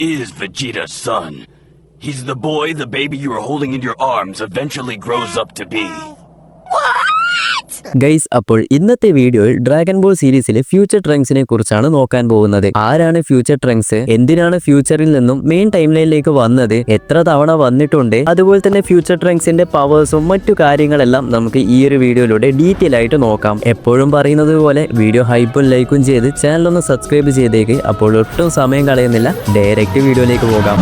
is Vegeta's son. He's the boy the baby you are holding in your arms eventually grows up to be. Guys, അപ്പോൾ ഇന്നത്തെ വീഡിയോയിൽ dragon ball സീരീസിലെ future ട്രങ്ക്സിനെ കുറിച്ചാണ് നോക്കാൻ പോകുന്നത്. ആരാണ് ഫ്യൂച്ചർ ട്രങ്ക്സ്, എന്തിനാണ് ഫ്യൂച്ചറിൽ നിന്നും മെയിൻ ടൈം ലൈനിലേക്ക് വന്നത്, എത്ര തവണ വന്നിട്ടുണ്ട്, അതുപോലെ തന്നെ ഫ്യൂച്ചർ ട്രങ്ക്സിന്റെ പവേഴ്സും മറ്റു കാര്യങ്ങളെല്ലാം നമുക്ക് ഈ ഒരു വീഡിയോയിലൂടെ ഡീറ്റെയിൽ ആയിട്ട് നോക്കാം. എപ്പോഴും പറയുന്നത് പോലെ വീഡിയോ ഹൈപ്പും ലൈക്കും ചെയ്ത് ചാനലൊന്ന് സബ്സ്ക്രൈബ് ചെയ്തേക്ക്. അപ്പോൾ ഒട്ടും സമയം കളയുന്നില്ല, ഡയറക്റ്റ് വീഡിയോയിലേക്ക് പോകാം.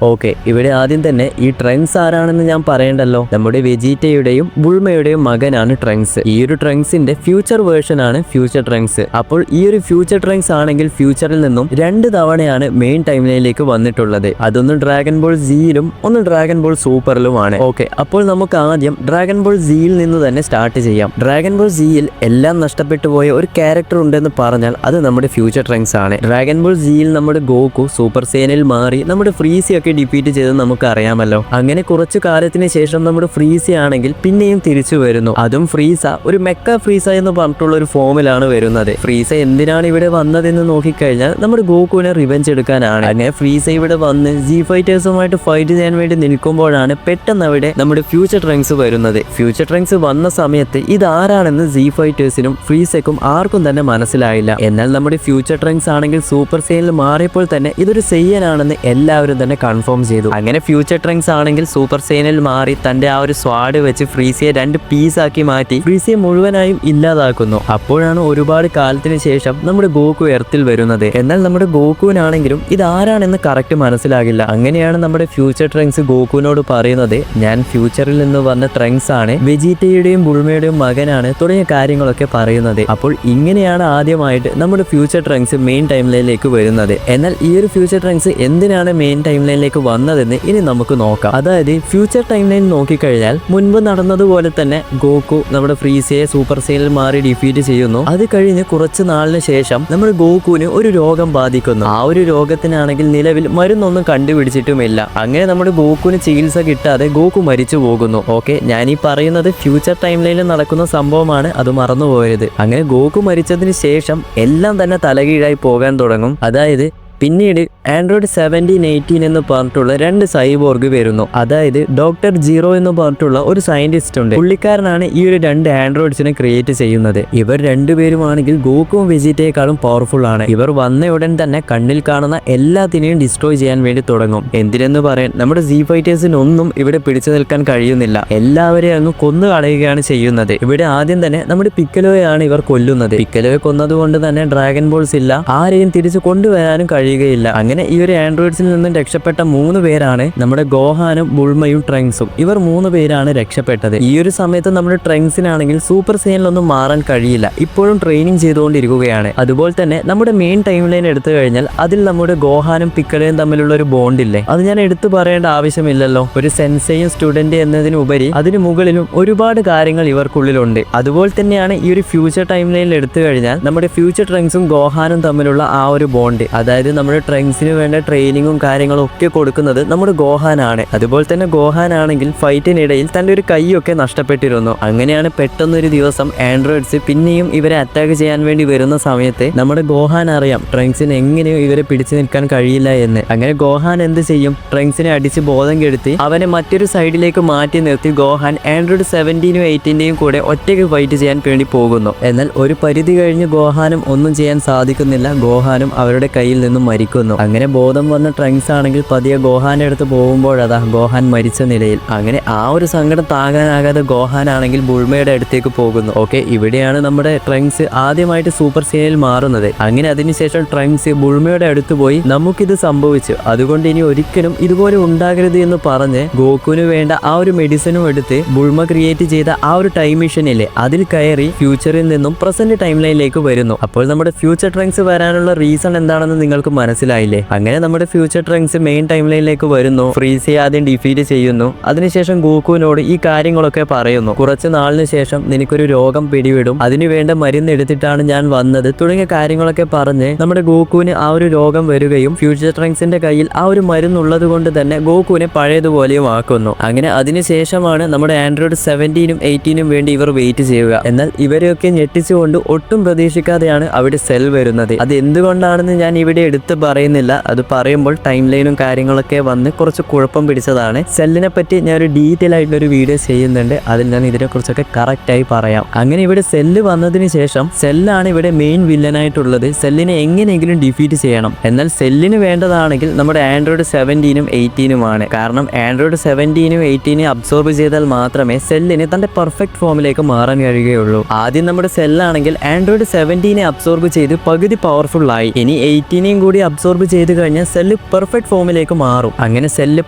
ഓക്കെ, ഇവിടെ ആദ്യം തന്നെ ഈ ട്രങ്ക്സ് ആരാണെന്ന് ഞാൻ പറയണ്ടല്ലോ. നമ്മുടെ വെജീറ്റയുടെയും ബുൾമയുടെയും മകനാണ് ട്രങ്ക്സ്. ഈ ഒരു ട്രങ്ക്സിന്റെ ഫ്യൂച്ചർ വേർഷൻ ആണ് ഫ്യൂച്ചർ ട്രങ്ക്സ്. അപ്പോൾ ഈ ഒരു ഫ്യൂച്ചർ ട്രങ്ക്സ് ആണെങ്കിൽ ഫ്യൂച്ചറിൽ നിന്നും 2 തവണയാണ് മെയിൻ ടൈം ലൈനിലേക്ക് വന്നിട്ടുള്ളത്. അതൊന്ന് ഡ്രാഗൺ ബോൾ സിയിലും ഒന്ന് ഡ്രാഗൺ ബോൾ സൂപ്പറിലുമാണ്. ഓക്കെ, അപ്പോൾ നമുക്ക് ആദ്യം ഡ്രാഗൺ ബോൾ സിയിൽ നിന്ന് തന്നെ സ്റ്റാർട്ട് ചെയ്യാം. ഡ്രാഗൺ ബോൾ സിയിൽ എല്ലാം നഷ്ടപ്പെട്ടു പോയ ഒരു ക്യാരക്ടർ ഉണ്ടെന്ന് പറഞ്ഞാൽ അത് നമ്മുടെ ഫ്യൂച്ചർ ട്രങ്ക്സ് ആണ്. ഡ്രാഗൺ ബോൾ സിയിൽ നമ്മുടെ ഗോകു സൂപ്പർ സേനയിൽ മാറി നമ്മുടെ ഫ്രീസി ഒക്കെ ഡിഫീറ്റ് ചെയ്ത് നമുക്ക് അറിയാമല്ലോ. അങ്ങനെ കുറച്ചു കാലത്തിന് ശേഷം നമ്മുടെ ഫ്രീസ ആണെങ്കിൽ പിന്നെയും തിരിച്ചു വരുന്നു. അതും ഫ്രീസ ഒരു മെക്ക ഫ്രീസ എന്ന് പറഞ്ഞിട്ടുള്ള ഒരു ഫോമിലാണ് വരുന്നത്. ഫ്രീസ എന്തിനാണ് ഇവിടെ വന്നതെന്ന് നോക്കിക്കഴിഞ്ഞാൽ നമ്മുടെ ഗോകുവിനെ റിവെഞ്ച് എടുക്കാനാണ്. അങ്ങനെ ഫ്രീസ ഇവിടെ വന്ന് ജി ഫൈറ്റേഴ്സുമായിട്ട് ഫൈറ്റ് ചെയ്യാൻ വേണ്ടി നിൽക്കുമ്പോഴാണ് പെട്ടെന്ന് അവിടെ നമ്മുടെ ഫ്യൂച്ചർ ട്രങ്ക്സ് വരുന്നത്. ഫ്യൂച്ചർ ട്രങ്ക്സ് വന്ന സമയത്ത് ഇതാരാണെന്ന് ജി ഫൈറ്റേഴ്സിനും ഫ്രീസയ്ക്കും ആർക്കും തന്നെ മനസ്സിലായില്ല. എന്നാൽ നമ്മുടെ ഫ്യൂച്ചർ ട്രങ്ക്സ് ആണെങ്കിൽ സൂപ്പർ സെയിനിൽ മാറിയപ്പോൾ തന്നെ ഇതൊരു സെയ്യനാണെന്ന് എല്ലാവരും തന്നെ കൺഫേം ചെയ്തു. അങ്ങനെ ഫ്യൂച്ചർ ട്രങ്ക്സ് ആണെങ്കിൽ സൂപ്പർ സൈനിൽ മാറി തന്റെ ആ ഒരു സ്വാഡ് വെച്ച് ഫ്രീസിയെ 2 പീസാക്കി മാറ്റി ഫ്രീസിയെ മുഴുവനായും ഇല്ലാതാക്കുന്നു. അപ്പോഴാണ് ഒരുപാട് കാലത്തിന് ശേഷം നമ്മുടെ ഗോകു എർത്തിൽ വരുന്നത്. എന്നാൽ നമ്മുടെ ഗോകുവിനാണെങ്കിലും ഇത് ആരാണെന്ന് കറക്റ്റ് മനസ്സിലാകില്ല. അങ്ങനെയാണ് നമ്മുടെ ഫ്യൂച്ചർ ട്രങ്ക്സ് ഗോകുവിനോട് പറയുന്നത്, ഞാൻ ഫ്യൂച്ചറിൽ നിന്ന് വന്ന ട്രങ്ക്സ് ആണ്, വെജീറ്റയുടെയും ബുൾമയുടെയും മകനാണ് തുടങ്ങിയ കാര്യങ്ങളൊക്കെ പറയുന്നത്. അപ്പോൾ ഇങ്ങനെയാണ് ആദ്യമായിട്ട് നമ്മുടെ ഫ്യൂച്ചർ ട്രങ്ക്സ് മെയിൻ ടൈം ലൈനിലേക്ക് വരുന്നത്. എന്നാൽ ഈ ഒരു ഫ്യൂച്ചർ ട്രങ്ക്സ് എന്തിനാണ് മെയിൻ ടൈം ലൈനിലേക്ക് വന്നതെന്ന് ഇനി നമുക്ക് നോക്കാം. അതായത് ഫ്യൂച്ചർ ടൈം ലൈൻ നോക്കിക്കഴിഞ്ഞാൽ മുൻപ് നടന്നതുപോലെ തന്നെ ഗോകു നമ്മുടെ ഫ്രീസയെ സൂപ്പർ സെയിനിൽ മാറി ഡിഫീറ്റ് ചെയ്യുന്നു. അത് കഴിഞ്ഞ് കുറച്ച് നാളിന് ശേഷം നമ്മുടെ ഗോകുവിന് ഒരു രോഗം ബാധിക്കുന്നു. ആ ഒരു രോഗത്തിനാണെങ്കിൽ നിലവിൽ മരുന്നൊന്നും കണ്ടുപിടിച്ചിട്ടുമില്ല. അങ്ങനെ നമ്മുടെ ഗോകുവിന് ചികിത്സ കിട്ടാതെ ഗോകു മരിച്ചു പോകുന്നു. ഓക്കെ, ഞാൻ ഈ പറയുന്നത് ഫ്യൂച്ചർ ടൈം ലൈനിൽ നടക്കുന്ന സംഭവമാണ്, അത് മറന്നുപോയത്. അങ്ങനെ ഗോകു മരിച്ചതിന് ശേഷം എല്ലാം തന്നെ തലകീഴായി പോകാൻ തുടങ്ങും. അതായത് പിന്നീട് ആൻഡ്രോയിഡ് 17, 18 എന്ന് പറഞ്ഞിട്ടുള്ള 2 സൈബോർഗ് വരുന്നു. അതായത് ഡോക്ടർ ജീറോ എന്ന് പറഞ്ഞിട്ടുള്ള ഒരു സയന്റിസ്റ്റ് ഉണ്ട്. പുള്ളിക്കാരനാണ് ഈ ഒരു 2 ആൻഡ്രോയിഡ്സിനെ ക്രിയേറ്റ് ചെയ്യുന്നത്. ഇവർ രണ്ടുപേരുമാണെങ്കിൽ ഗോകുവും വെജിറ്റയെക്കാളും പവർഫുൾ ആണ്. ഇവർ വന്ന ഉടൻ തന്നെ കണ്ണിൽ കാണുന്ന എല്ലാത്തിനെയും ഡിസ്ട്രോയ് ചെയ്യാൻ വേണ്ടി തുടങ്ങും. എന്തിനെന്ന് പറയാൻ നമ്മുടെ ജി ഫൈറ്റേഴ്സിനൊന്നും ഇവിടെ പിടിച്ചു നിൽക്കാൻ കഴിയുന്നില്ല. എല്ലാവരെയും അങ്ങ് കൊന്നു കളയുകയാണ് ചെയ്യുന്നത്. ഇവിടെ ആദ്യം തന്നെ നമ്മുടെ പിക്കലോയാണ് ഇവർ കൊല്ലുന്നത്. പിക്കലോയെ കൊന്നതുകൊണ്ട് തന്നെ ഡ്രാഗൺ ബോൾസ് ഇല്ല, ആരെയും തിരിച്ചു കൊണ്ടുവരാനും കഴിയുകയില്ല. അങ്ങനെ ഈ ഒരു ആൻഡ്രോയിഡ്സിൽ നിന്നും രക്ഷപ്പെട്ട 3 പേരാണ് നമ്മുടെ ഗോഹാനും ബുൾമയും ട്രങ്ക്സും. ഇവർ 3 പേരാണ് രക്ഷപ്പെട്ടത്. ഈ ഒരു സമയത്ത് നമ്മുടെ ട്രങ്ക്സിനാണെങ്കിൽ സൂപ്പർ സെയിനിലൊന്നും മാറാൻ കഴിയില്ല, ഇപ്പോഴും ട്രെയിനിങ് ചെയ്തുകൊണ്ടിരിക്കുകയാണ്. അതുപോലെ തന്നെ നമ്മുടെ മെയിൻ ടൈം ലൈൻ എടുത്തു കഴിഞ്ഞാൽ അതിൽ നമ്മുടെ ഗോഹാനും പിക്കലയും തമ്മിലുള്ള ഒരു ബോണ്ട് ഇല്ലേ, അത് ഞാൻ എടുത്തു പറയേണ്ട ആവശ്യമില്ലല്ലോ. ഒരു സെൻസയും സ്റ്റുഡന്റ് എന്നതിനുപരി അതിന് മുകളിലും ഒരുപാട് കാര്യങ്ങൾ ഇവർക്കുള്ളിലുണ്ട്. അതുപോലെ തന്നെയാണ് ഈ ഒരു ഫ്യൂച്ചർ ടൈം ലൈനിൽ എടുത്തു കഴിഞ്ഞാൽ നമ്മുടെ ഫ്യൂച്ചർ ട്രങ്ക്സും ഗോഹാനും തമ്മിലുള്ള ആ ഒരു ബോണ്ട്, അതായത് നമ്മുടെ ട്രങ്ക്സിന് വേണ്ട ട്രെയിനിങ്ങും കാര്യങ്ങളും ഒക്കെ കൊടുക്കുന്നത് നമ്മുടെ ഗോഹാനാണ്. അതുപോലെ തന്നെ ഗോഹാൻ ആണെങ്കിൽ ഫൈറ്റിനിടയിൽ തന്റെ ഒരു കൈയൊക്കെ നഷ്ടപ്പെട്ടിരുന്നു. അങ്ങനെയാണ് പെട്ടെന്നൊരു ദിവസം ആൻഡ്രോയിഡ്സ് പിന്നെയും ഇവരെ അറ്റാക്ക് ചെയ്യാൻ വേണ്ടി വരുന്ന സമയത്ത് നമ്മുടെ ഗോഹാൻ അറിയാം ട്രങ്ക്സിന് എങ്ങനെയോ ഇവരെ പിടിച്ചു നിൽക്കാൻ കഴിയില്ല എന്ന്. അങ്ങനെ ഗോഹാൻ എന്ത് ചെയ്യും, ട്രങ്ക്സിനെ അടിച്ച് ബോധം കെടുത്തി അവനെ മറ്റൊരു സൈഡിലേക്ക് മാറ്റി നിർത്തി ഗോഹാൻ ആൻഡ്രോയിഡ് 17, 18 കൂടെ ഒറ്റയ്ക്ക് ഫൈറ്റ് ചെയ്യാൻ വേണ്ടി പോകുന്നു. എന്നാൽ ഒരു പരിധി കഴിഞ്ഞ് ഗോഹാനും ഒന്നും ചെയ്യാൻ സാധിക്കുന്നില്ല. ഗോഹാനും അവരുടെ കയ്യിൽ നിന്നും മരിക്കുന്നു. അങ്ങനെ ബോധം വന്ന ട്രങ്ക്സ് ആണെങ്കിൽ പതിയെ ഗോഹാന്റെ അടുത്ത് പോകുമ്പോഴതാ ഗോഹാൻ മരിച്ച നിലയിൽ. അങ്ങനെ ആ ഒരു സങ്കടം താങ്ങാനാകാതെ ഗോഹാൻ ആണെങ്കിൽ ബുൾമയുടെ അടുത്തേക്ക് പോകുന്നു. ഓക്കെ, ഇവിടെയാണ് നമ്മുടെ ട്രങ്ക്സ് ആദ്യമായിട്ട് സൂപ്പർ സെയിനിൽ മാറുന്നത്. അങ്ങനെ അതിനുശേഷം ട്രങ്ക്സ് ബുൾമയുടെ അടുത്ത് പോയി നമുക്കിത് സംഭവിച്ചു, അതുകൊണ്ട് ഇനി ഒരിക്കലും ഇതുപോലെ ഉണ്ടാകരുത് എന്ന് പറഞ്ഞ് ഗോകുവിന് വേണ്ട ആ ഒരു മെഡിസിനും എടുത്ത് ബുൾമ ക്രിയേറ്റ് ചെയ്ത ആ ഒരു ടൈം മെഷീനില്ലേ അതിൽ കയറി ഫ്യൂച്ചറിൽ നിന്നും പ്രസന്റ് ടൈം ലൈനിലേക്ക് വരുന്നു. അപ്പോൾ നമ്മുടെ ഫ്യൂച്ചർ ട്രങ്ക്സ് വരാനുള്ള റീസൺ എന്താണെന്ന് നിങ്ങൾക്ക് മനസ്സിലായില്ലേ? അങ്ങനെ നമ്മുടെ ഫ്യൂച്ചർ ട്രങ്ക്സ് മെയിൻ ടൈം ലൈനിലേക്ക് വരുന്നു. ഫ്രീസിയെ ആദ്യം ഡിഫീറ്റ് ചെയ്യുന്നു. അതിനുശേഷം ഗോകുവിനോട് ഈ കാര്യങ്ങളൊക്കെ പറയുന്നു. കുറച്ച് നാളിന് ശേഷം നിനക്കൊരു രോഗം പിടിവിടും, അതിനു വേണ്ട മരുന്ന് എടുത്തിട്ടാണ് ഞാൻ വന്നത് തുടങ്ങിയ കാര്യങ്ങളൊക്കെ പറഞ്ഞ് നമ്മുടെ ഗോകുവിന് ആ ഒരു രോഗം വരികയും ഫ്യൂച്ചർ ട്രങ്ക്സിന്റെ കയ്യിൽ ആ ഒരു മരുന്നുള്ളത് കൊണ്ട് തന്നെ ഗോകുവിനെ പഴയതുപോലെയും ആക്കുന്നു. അങ്ങനെ അതിനുശേഷമാണ് നമ്മുടെ ആൻഡ്രോയിഡ് 17-ഉം 18-ഉം വേണ്ടി ഇവർ വെയിറ്റ് ചെയ്യുക. എന്നാൽ ഇവരെയൊക്കെ ഞെട്ടിച്ചുകൊണ്ട് ഒട്ടും പ്രതീക്ഷിക്കാതെയാണ് അവിടെ സെൽ വരുന്നത്. അത് എന്തുകൊണ്ടാണെന്ന് ഞാൻ ഇവിടെ എടുത്ത് പറയുന്നില്ല. അത് പറയുമ്പോൾ ടൈം ലൈനും കാര്യങ്ങളൊക്കെ വന്ന് കുറച്ച് കുഴപ്പം പിടിച്ചതാണ്. സെല്ലിനെ പറ്റി ഞാൻ ഒരു ഡീറ്റെയിൽ ആയിട്ടുള്ള ഒരു വീഡിയോ ചെയ്യുന്നുണ്ട്. അതിൽ ഞാൻ ഇതിനെക്കുറിച്ചൊക്കെ കറക്റ്റായി പറയാം. അങ്ങനെ ഇവിടെ സെല്ല് വന്നതിന് ശേഷം സെല്ലാണ് ഇവിടെ മെയിൻ വില്ലനായിട്ടുള്ളത്. സെല്ലിനെ എങ്ങനെയെങ്കിലും ഡിഫീറ്റ് ചെയ്യണം. എന്നാൽ സെല്ലിന് വേണ്ടതാണെങ്കിൽ നമ്മുടെ ആൻഡ്രോയിഡ് 17-ഉം 18-ഉമാണ്. കാരണം ആൻഡ്രോയിഡ് 17-ഉം 18-ഉം അബ്സോർബ് ചെയ്താൽ മാത്രമേ സെല്ലിന് തന്റെ പെർഫെക്റ്റ് ഫോമിലേക്ക് മാറാൻ കഴിയുകയുള്ളൂ. ആദ്യം നമ്മുടെ സെല്ലാണെങ്കിൽ ആൻഡ്രോയിഡ് 17-നെ അബ്സോർബ് ചെയ്ത് പകുതി പവർഫുൾ ആയി. ഇനി 18-നെയും കൂടി അബ്സോർബ് ചെയ്ത് കഴിഞ്ഞാൽ സെല്ല് പെർഫെക്റ്റ് ഫോമിലേക്ക് മാറും. അങ്ങനെ സെല്ല്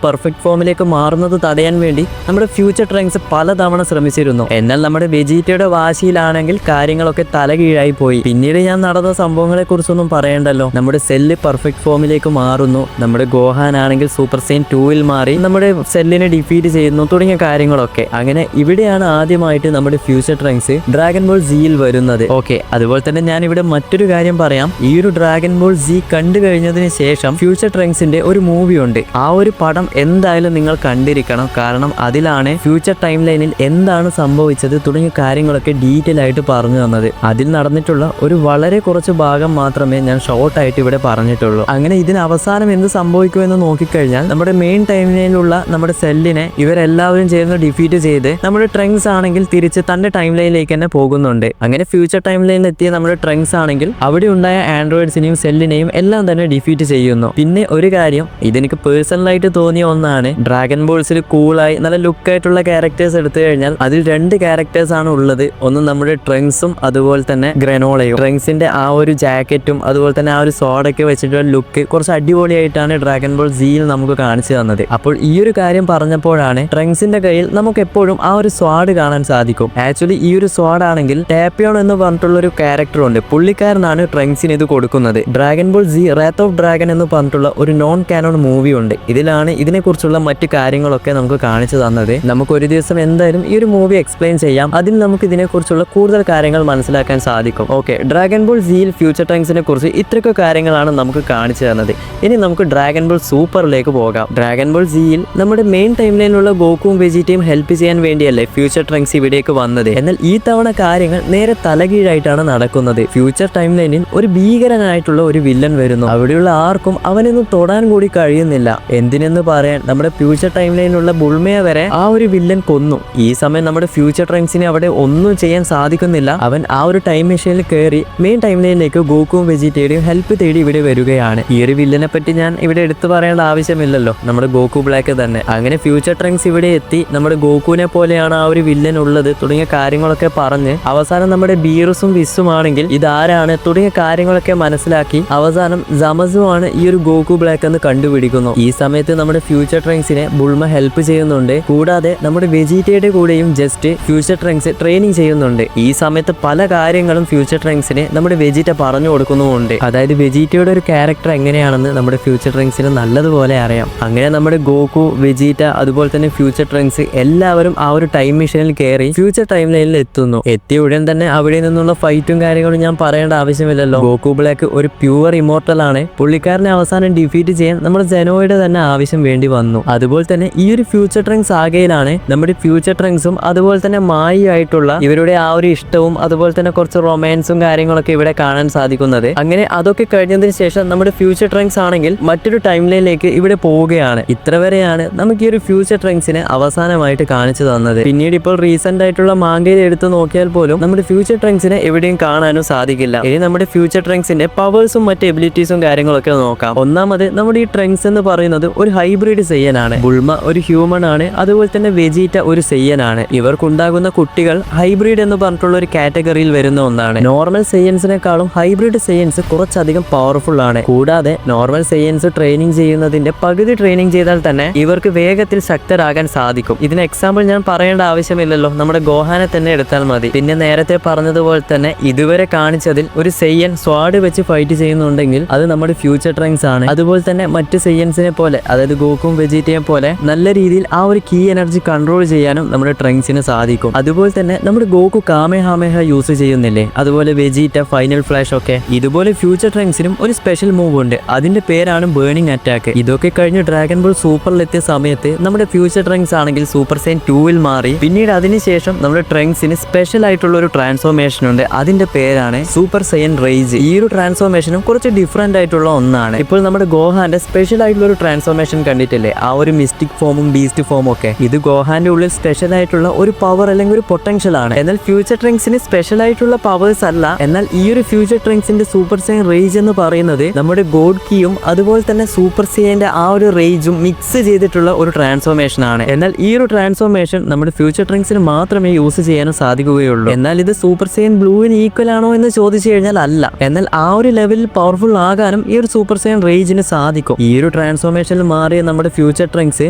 പെർഫെക്റ്റ് ഫോമിലേക്ക് മാറുന്നത് തടയാൻ വേണ്ടി നമ്മുടെ ഫ്യൂച്ചർ ട്രങ്ക്സ് പലതവണ ശ്രമിച്ചിരുന്നു. എന്നാൽ നമ്മുടെ വെജീറ്റയുടെ വാശിയിലാണെങ്കിൽ കാര്യങ്ങളൊക്കെ തലകീഴായി പോയി. പിന്നീട് ഞാൻ നടന്ന സംഭവങ്ങളെ കുറിച്ചൊന്നും പറയണ്ടല്ലോ. നമ്മുടെ സെല്ല് പെർഫെക്റ്റ് ഫോമിലേക്ക് മാറുന്നു. നമ്മുടെ ഗോഹാൻ ആണെങ്കിൽ സൂപ്പർ സെയിൻ 2-ൽ മാറി നമ്മുടെ സെല്ലിനെ ഡിഫീറ്റ് ചെയ്യുന്നു തുടങ്ങിയ കാര്യങ്ങളൊക്കെ. അങ്ങനെ ഇവിടെയാണ് ആദ്യമായിട്ട് നമ്മുടെ ഫ്യൂച്ചർ ട്രങ്ക്സ് ഡ്രാഗൺ ബോൾ സിയിൽ വരുന്നത്. ഓക്കെ, അതുപോലെ തന്നെ ഞാൻ ഇവിടെ മറ്റൊരു കാര്യം പറയാം. ഈ ഒരു ഡ്രാഗൺ ബോൾ സി കണ്ടു കഴിഞ്ഞതിന് ശേഷം ഫ്യൂച്ചർ ട്രങ്ക്സിന്റെ ഒരു മൂവി ഉണ്ട്. ആ ഒരു പടം എന്തായാലും നിങ്ങൾ കണ്ടിരിക്കണം. കാരണം അതിലാണ് ഫ്യൂച്ചർ ടൈം ലൈനിൽ എന്താണ് സംഭവിച്ചത് തുടങ്ങിയ കാര്യങ്ങളൊക്കെ ഡീറ്റെയിൽ ആയിട്ട് പറഞ്ഞു തന്നത്. അതിൽ നടന്നിട്ടുള്ള ഒരു വളരെ കുറച്ച് ഭാഗം മാത്രമേ ഞാൻ ഷോർട്ടായിട്ട് ഇവിടെ പറഞ്ഞിട്ടുള്ളൂ. അങ്ങനെ ഇതിന് അവസാനം എന്ത് സംഭവിക്കുമെന്ന് നോക്കിക്കഴിഞ്ഞാൽ നമ്മുടെ മെയിൻ ടൈം ലൈനിലുള്ള നമ്മുടെ സെല്ലിനെ ഇവരെല്ലാവരും ചേർന്ന് ഡിഫീറ്റ് ചെയ്ത് നമ്മുടെ ട്രങ്ക്സ് ആണെങ്കിൽ തിരിച്ച് തന്റെ ടൈം ലൈനിലേക്ക് തന്നെ പോകുന്നുണ്ട്. അങ്ങനെ ഫ്യൂച്ചർ ടൈം ലൈനിൽ എത്തിയ നമ്മുടെ ട്രങ്ക്സ് ആണെങ്കിൽ അവിടെ ഉണ്ടായ ആൻഡ്രോയിഡ്സിനെയും സെല്ലിനെയും എല്ലാം തന്നെ ഡിഫീറ്റ് ചെയ്യുന്നു. പിന്നെ ഒരു കാര്യം, ഇതെനിക്ക് പേഴ്സണലായിട്ട് തോന്നിയ ഒന്നാണ്. ഡ്രാഗൺ ബോൾസിൽ കൂളായി നല്ല ലുക്കായിട്ടുള്ള ക്യാരക്ടേഴ്സ് എടുത്തു കഴിഞ്ഞാൽ അതിൽ 2 ക്യാരക്ടേഴ്സ് ആണ് ഉള്ളത്. ഒന്ന് നമ്മുടെ ട്രങ്ക്സും അതുപോലെ തന്നെ ഗ്രനോളയും. ട്രങ്ക്സിന്റെ ആ ഒരു ജാക്കറ്റും അതുപോലെ തന്നെ ആ ഒരു സോഡൊക്കെ വെച്ചിട്ടുള്ള ലുക്ക് കുറച്ച് അടിപൊളിയായിട്ടാണ് ഡ്രാഗൺ ബോൾ സിയിൽ നമുക്ക് കാണിച്ചു തന്നത്. അപ്പോൾ ഈ ഒരു കാര്യം പറഞ്ഞപ്പോഴാണ് ട്രങ്ക്സിന്റെ കയ്യിൽ നമുക്ക് എപ്പോഴും ആ ഒരു സ്വാഡ് കാണാൻ സാധിക്കും. ആക്ച്വലി ഈ ഒരു സ്വാഡ് ആണെങ്കിൽ ടാപ്പിയോൺ എന്ന് പറഞ്ഞിട്ടുള്ള ഒരു ക്യാരക്ടർ ഉണ്ട്. പുള്ളിക്കാരനാണ് ട്രങ്ക്സിന് ഇത് കൊടുക്കുന്നത്. Dragon ball Z wrath of dragon എന്ന് പറഞ്ഞിട്ടുള്ള ഒരു നോൺ കാനോൺ മൂവി ഉണ്ട്. ഇതിലാണ് ഇതിനെക്കുറിച്ചുള്ള മറ്റു കാര്യങ്ങളൊക്കെ നമുക്ക് കാണിച്ചു തന്നത്. നമുക്ക് ഒരു ദിവസം എന്തായാലും ഈ ഒരു മൂവി എക്സ്പ്ലെയിൻ ചെയ്യാം. അതിൽ നമുക്ക് ഇതിനെക്കുറിച്ചുള്ള കൂടുതൽ കാര്യങ്ങൾ മനസ്സിലാക്കാൻ സാധിക്കും. ഓക്കെ, ഡ്രാഗൺ ബോൾ സിയിൽ ഫ്യൂച്ചർ ട്രങ്ക്സിനെ കുറിച്ച് ഇത്രയൊക്കെ കാര്യങ്ങളാണ് നമുക്ക് കാണിച്ചു തന്നത്. ഇനി നമുക്ക് ഡ്രാഗൺ ബോൾ സൂപ്പറിലേക്ക് പോകാം. ഡ്രാഗൺ ബോൾ സിയിൽ നമ്മുടെ മെയിൻ ടൈം ലൈനിലുള്ള ഗോകുവും വെജിറ്റയും ഹെൽപ്പ് ചെയ്യാൻ വേണ്ടിയല്ലേ ഫ്യൂച്ചർ ട്രങ്ക്സ് ഇവിടേക്ക് വന്നത്. എന്നാൽ ഈ തവണ കാര്യങ്ങൾ നേരെ തലകീഴായിട്ടാണ് നടക്കുന്നത്. ഫ്യൂച്ചർ ടൈം ലൈനിൽ ഒരു ഭീകരനായിട്ടുള്ള ഒരു വില്ലൻ വരുന്നു. അവിടെയുള്ള ആർക്കും അവനൊന്നും തൊടാൻ കൂടി കഴിയുന്നില്ല. എന്തിനെന്ന് പറയാൻ നമ്മുടെ ഫ്യൂച്ചർ ടൈം ലൈനിലുള്ള ബുൾമയെ വരെ ആ ഒരു വില്ലൻ കൊന്നു. ഈ സമയം നമ്മുടെ ഫ്യൂച്ചർ ട്രങ്ക്സിനെ അവിടെ ഒന്നും ചെയ്യാൻ സാധിക്കുന്നില്ല. അവൻ ആ ഒരു ടൈം മെഷീനിൽ കയറി മെയിൻ ടൈം ലൈനിലേക്ക് ഗോകുവും വെജിറ്റയുടെയും ഹെൽപ്പ് തേടി ഇവിടെ വരികയാണ്. ഈ ഒരു വില്ലനെ പറ്റി ഞാൻ ഇവിടെ എടുത്തു പറയേണ്ട ആവശ്യമില്ലല്ലോ, നമ്മുടെ ഗോകു ബ്ലാക്ക് തന്നെ. അങ്ങനെ ഫ്യൂച്ചർ ട്രങ്ക്സ് ഇവിടെ എത്തി നമ്മുടെ ഗോകുവിനെ പോലെയാണ് ആ ഒരു വില്ലൻ ഉള്ളത് തുടങ്ങിയ കാര്യങ്ങളൊക്കെ പറഞ്ഞ് അവസാനം നമ്മുടെ ബീറുസും വിസും ആണെങ്കിൽ ഇതാരാണ് തുടങ്ങിയ കാര്യങ്ങളൊക്കെ മനസ്സിലാക്കി അവസാനം ജമസുമാണ് ഈ ഒരു ഗോകു ബ്ലാക്ക് എന്ന് കണ്ടുപിടിക്കുന്നു. ഈ സമയത്ത് നമ്മുടെ ഫ്യൂച്ചർ ട്രങ്ക്സിനെ ബുൾമ ഹെൽപ്പ് ചെയ്യുന്നുണ്ട്. കൂടാതെ നമ്മുടെ വെജിറ്റയുടെ കൂടെയും ജസ്റ്റ് ഫ്യൂച്ചർ ട്രങ്ക്സ് ട്രെയിനിങ് ചെയ്യുന്നുണ്ട്. ഈ സമയത്ത് പല കാര്യങ്ങളും ഫ്യൂച്ചർ ട്രങ്ക്സിന് നമ്മുടെ വെജിറ്റ പറഞ്ഞു കൊടുക്കുന്നുമുണ്ട്. അതായത് വെജിറ്റയുടെ ഒരു ക്യാരക്ടർ എങ്ങനെയാണെന്ന് നമ്മുടെ ഫ്യൂച്ചർ ട്രങ്ക്സിന് നല്ലതുപോലെ അറിയാം. അങ്ങനെ നമ്മുടെ ഗോകു, വെജിറ്റ അതുപോലെ തന്നെ ഫ്യൂച്ചർ ട്രങ്ക്സ് എല്ലാവരും ആ ഒരു ടൈം മെഷീനിൽ കയറി ഫ്യൂച്ചർ ടൈം ലൈനിൽ എത്തുന്നു. എത്തിയ ഉടൻ തന്നെ അവിടെ നിന്നുള്ള ഫൈറ്റും കാര്യങ്ങളും ഞാൻ പറയേണ്ട ആവശ്യമില്ലല്ലോ. ഗോകു ബ്ലാക്ക് ഒരു പ്യുവർ ഇമോർട്ടൽ ആണ്. പുള്ളിക്കാരനെ അവസാനം ഡിഫീറ്റ് ചെയ്യാൻ നമ്മുടെ ജെനോയുടെ തന്നെ ആവശ്യം വേണ്ടി വന്നു. അതുപോലെ തന്നെ ഈ ഒരു ഫ്യൂച്ചർ ട്രങ്ക്സ് ആകെയിലാണ് നമ്മുടെ ഫ്യൂച്ചർ ട്രങ്ക്സും അതുപോലെ തന്നെ മായിയായിട്ടുള്ള ഇവരുടെ ആ ഒരു ഇഷ്ടവും അതുപോലെ തന്നെ കുറച്ച് റൊമാൻസും കാര്യങ്ങളൊക്കെ ഇവിടെ കാണാൻ സാധിക്കുന്നത്. അങ്ങനെ അതൊക്കെ കഴിഞ്ഞതിന് ശേഷം നമ്മുടെ ഫ്യൂച്ചർ ട്രങ്ക്സ് ആണെങ്കിൽ മറ്റൊരു ടൈം ലൈനിലേക്ക് ഇവിടെ പോവുകയാണ്. ഇത്ര വരെയാണ് നമുക്ക് ഈ ഒരു ഫ്യൂച്ചർ ട്രങ്ക്സിനെ അവസാനമായിട്ട് കാണിച്ചു തന്നത്. പിന്നീട് ഇപ്പോൾ റീസെന്റ് ആയിട്ടുള്ള മാങ്കയിൽ എടുത്ത് നോക്കിയാൽ പോലും നമ്മുടെ ഫ്യൂച്ചർ ട്രങ്ക്സിനെ എവിടെയും കാണാനും സാധിക്കില്ല. ഇനി നമ്മുടെ ഫ്യൂച്ചർ ട്രങ്ക്സിന്റെ പവേഴ്സും മറ്റ് എബിലിറ്റീസും കാര്യങ്ങളൊക്കെ നോക്കാം. ഒന്നാമത് നമ്മുടെ ഈ ട്രങ്ക്സ് എന്ന് പറയുന്നത് ഒരു ഹൈബ്രിഡ് സെയ്യനാണ്. ബുൾമ ഒരു ഹ്യൂമൻ ആണ്, അതുപോലെ തന്നെ വെജിറ്റ ഒരു സെയ്യനാണ്. ഇവർക്കുണ്ടാകുന്ന കുട്ടികൾ ഹൈബ്രിഡ് എന്ന് പറഞ്ഞിട്ടുള്ള ഒരു കാറ്റഗറിയിൽ വരുന്ന ഒന്നാണ്. നോർമൽ സെയ്യൻസിനെക്കാളും ഹൈബ്രിഡ് സെയ്യൻസ് കുറച്ചധികം പവർഫുൾ ആണ്. കൂടാതെ നോർമൽ സെയ്യൻസ് ട്രെയിനിങ് ചെയ്യുന്നതിന്റെ പകുതി ട്രെയിനിങ് ചെയ്താൽ തന്നെ ഇവർക്ക് വേഗത്തിൽ ശക്തരാകാൻ സാധിക്കും. ഇതിന് എക്സാമ്പിൾ ഞാൻ പറയേണ്ട ആവശ്യമില്ലല്ലോ, നമ്മുടെ ഗോഹാനെ തന്നെ എടുത്താൽ മതി. പിന്നെ നേരത്തെ പറഞ്ഞതുപോലെ തന്നെ ഇതുവരെ കാണിച്ചതിൽ ഒരു സെയ്യൻ സ്വാഡ് വെച്ച് ഫൈറ്റ് ചെയ്യുന്നുണ്ടെങ്കിൽ അത് നമ്മുടെ ഫ്യൂച്ചർ ട്രങ്ക്സ് ആണ്. അതുപോലെ തന്നെ മറ്റ് സയൻസിനെ പോലെ, അതായത് ഗോക്കും വെജിറ്റയെ പോലെ നല്ല രീതിയിൽ ആ ഒരു കീ എനർജി കൺട്രോൾ ചെയ്യാനും നമ്മുടെ ട്രങ്ക്സിന് സാധിക്കും. അതുപോലെ തന്നെ നമ്മുടെ ഗോക്കു കാമേഹാമേഹ യൂസ് ചെയ്യുന്നില്ലേ, അതുപോലെ വെജിറ്റ ഫൈനൽ ഫ്ലാഷ് ഒക്കെ. ഇതുപോലെ ഫ്യൂച്ചർ ട്രങ്ക്സിനും ഒരു സ്പെഷ്യൽ മൂവ് ഉണ്ട്, അതിന്റെ പേരാണ് ബേണിംഗ് അറ്റാക്ക്. ഇതൊക്കെ കഴിഞ്ഞ് ഡ്രാഗൺ ബോൾ സൂപ്പറിലെത്തിയ സമയത്ത് നമ്മുടെ ഫ്യൂച്ചർ ട്രങ്ക്സ് ആണെങ്കിൽ സൂപ്പർ സൈൻ 2-ൽ മാറി. പിന്നീട് അതിനുശേഷം നമ്മുടെ ട്രങ്ക്സിന് സ്പെഷ്യൽ ആയിട്ടുള്ള ഒരു ട്രാൻസ്ഫോർമേഷൻ ഉണ്ട്, അതിന്റെ പേരാണ് സൂപ്പർ സൈൻ റേജ്. ഈ ഒരു ട്രാൻസ്ഫോർമേഷനും കുറച്ച് ഡിഫറെന്റ് ആയിട്ടുള്ള ഒന്നാണ്. ഇപ്പോൾ നമ്മുടെ ഗോഹാന്റെ സ്പെഷ്യൽ ആയിട്ടുള്ള ഒരു ട്രാൻസ്ഫോർമേഷൻ കണ്ടിട്ടില്ലേ, ആ ഒരു മിസ്റ്റിക് ഫോമും ബീസ്റ്റ് ഫോമും ഒക്കെ. ഇത് ഗോഹാന്റെ ഉള്ളിൽ സ്പെഷ്യൽ ആയിട്ടുള്ള ഒരു പവർ അല്ലെങ്കിൽ ഒരു പൊട്ടൻഷ്യൽ ആണ്. എന്നാൽ ഫ്യൂച്ചർ ട്രങ്ക്സിന് സ്പെഷ്യൽ ആയിട്ടുള്ള പവേഴ്സ് അല്ല. എന്നാൽ ഈ ഒരു ഫ്യൂച്ചർ ട്രങ്ക്സിന്റെ സൂപ്പർ സൈൻ റേജ് എന്ന് പറയുന്നത് നമ്മുടെ ഗോഡ് കീയും അതുപോലെ തന്നെ സൂപ്പർ സൈന്റെ ആ ഒരു റേജും മിക്സ് ചെയ്തിട്ടുള്ള ഒരു ട്രാൻസ്ഫോർമേഷൻ ആണ്. എന്നാൽ ഈ ഒരു ട്രാൻസ്ഫോർമേഷൻ നമ്മുടെ ഫ്യൂച്ചർ ട്രങ്ക്സിന് മാത്രമേ യൂസ് ചെയ്യാനും സാധിക്കുകയുള്ളൂ. എന്നാൽ ഇത് സൂപ്പർ സൈൻ ബ്ലൂവിന് ഈക്വൽ ആണോ എന്ന് ചോദിച്ചു കഴിഞ്ഞാൽ അല്ല. എന്നാൽ ആ ഒരു ലെവലിൽ പവർഫുൾ ആകാനും ഈ ഒരു സൂപ്പർ സൈൻ റേജിന് സാധിക്കും. ഈ ഒരു ട്രാൻസ്ഫോർമേഷനിൽ മാറിയ നമ്മുടെ ഫ്യൂച്ചർ ട്രങ്ക്സ്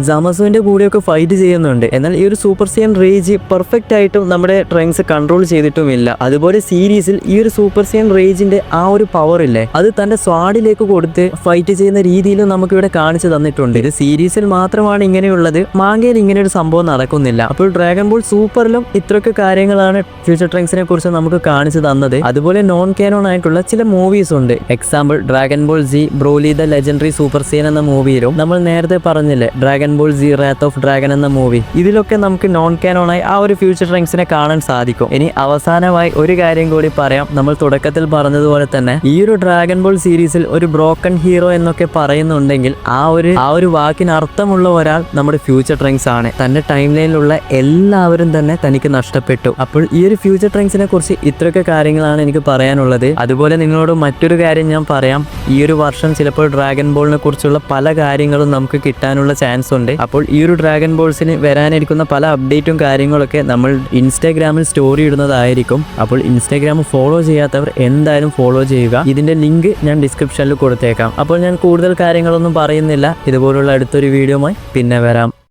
ജമസുവിന്റെ കൂടെയൊക്കെ ഫൈറ്റ് ചെയ്യുന്നുണ്ട്. എന്നാൽ ഈ ഒരു സൂപ്പർ സൈൻ റേജ് പെർഫെക്റ്റ് ആയിട്ടും നമ്മുടെ ട്രങ്ക്സ് കൺട്രോൾ ചെയ്തിട്ടുമില്ല. അതുപോലെ സീരീസിൽ ഈ ഒരു സൂപ്പർ സൈൻ റേജിന്റെ ആ ഒരു പവർ ഇല്ലേ, അത് തന്റെ സ്വാഡിലേക്ക് കൊടുത്ത് ഫൈറ്റ് ചെയ്യുന്ന രീതിയിലും നമുക്ക് ഇവിടെ കാണിച്ചു തന്നിട്ടുണ്ട്. ഇത് സീരീസിൽ മാത്രമാണ് ഇങ്ങനെയുള്ളത്, മാങ്കയിൽ ഇങ്ങനെ ഒരു സംഭവം നടക്കുന്നില്ല. അപ്പോൾ ഡ്രാഗൺ ബോൾ സൂപ്പറിലും ഇത്രയൊക്കെ കാര്യങ്ങളാണ് ഫ്യൂച്ചർ ട്രങ്ക്സിനെ കുറിച്ച് നമുക്ക് കാണിച്ചു തന്നത്. അതുപോലെ നോൺ കാനോൺ ആയിട്ടുള്ള ചില മൂവീസ് ഉണ്ട്. Example dragon ball Z Broly the legendary super saiyan എന്ന മൂവിയിലും നമ്മൾ നേരത്തെ പറഞ്ഞില്ലേ dragon ball Z wrath of dragon എന്ന മൂവി, ഇതിലൊക്കെ നമുക്ക് നോൺ കാനോൺ ആയി ആ ഒരു ഫ്യൂച്ചർ ട്രങ്ക്സിനെ കാണാൻ സാധിക്കും. ഇനി അവസാനമായി ഒരു കാര്യം കൂടി പറയാം. നമ്മൾ തുടക്കത്തിൽ പറഞ്ഞതുപോലെ തന്നെ ഈ ഒരു ഡ്രാഗൺ ബോൾ സീരീസിൽ ഒരു ബ്രോക്കൺ ഹീറോ എന്നൊക്കെ പറയുന്നുണ്ടെങ്കിൽ ആ ഒരു വാക്കിന് അർത്ഥമുള്ള ഒരാൾ നമ്മുടെ ഫ്യൂച്ചർ ട്രങ്ക്സ് ആണ്. തന്റെ ടൈം ലൈനിലുള്ള എല്ലാവരും തന്നെ തനിക്ക് നഷ്ടപ്പെട്ടു. അപ്പോൾ ഈ ഒരു ഫ്യൂച്ചർ ട്രങ്ക്സിനെ കുറിച്ച് ഇത്രയൊക്കെ കാര്യങ്ങളാണ് എനിക്ക് പറയാനുള്ളത്. അതുപോലെ നിങ്ങളോട് മറ്റൊരു കാര്യം ഞാൻ പറയാം. ഈ ഒരു വർഷം ചിലപ്പോൾ ഡ്രാഗൺ ബോളിനെ കുറിച്ചുള്ള പല കാര്യങ്ങളും നമുക്ക് കിട്ടാനുള്ള ചാൻസ് ഉണ്ട്. അപ്പോൾ ഈ ഒരു ഡ്രാഗൺ ബോൾസിന് വരാനിരിക്കുന്ന പല അപ്ഡേറ്റും കാര്യങ്ങളൊക്കെ നമ്മൾ ഇൻസ്റ്റാഗ്രാമിൽ സ്റ്റോറി ഇടുന്നതായിരിക്കും. അപ്പോൾ ഇൻസ്റ്റാഗ്രാം ഫോളോ ചെയ്യാത്തവർ എന്തായാലും ഫോളോ ചെയ്യുക. ഇതിന്റെ ലിങ്ക് ഞാൻ ഡിസ്ക്രിപ്ഷനിൽ കൊടുത്തേക്കാം. അപ്പോൾ ഞാൻ കൂടുതൽ കാര്യങ്ങളൊന്നും പറയുന്നില്ല. ഇതുപോലുള്ള അടുത്തൊരു വീഡിയോയുമായി പിന്നെ വരാം.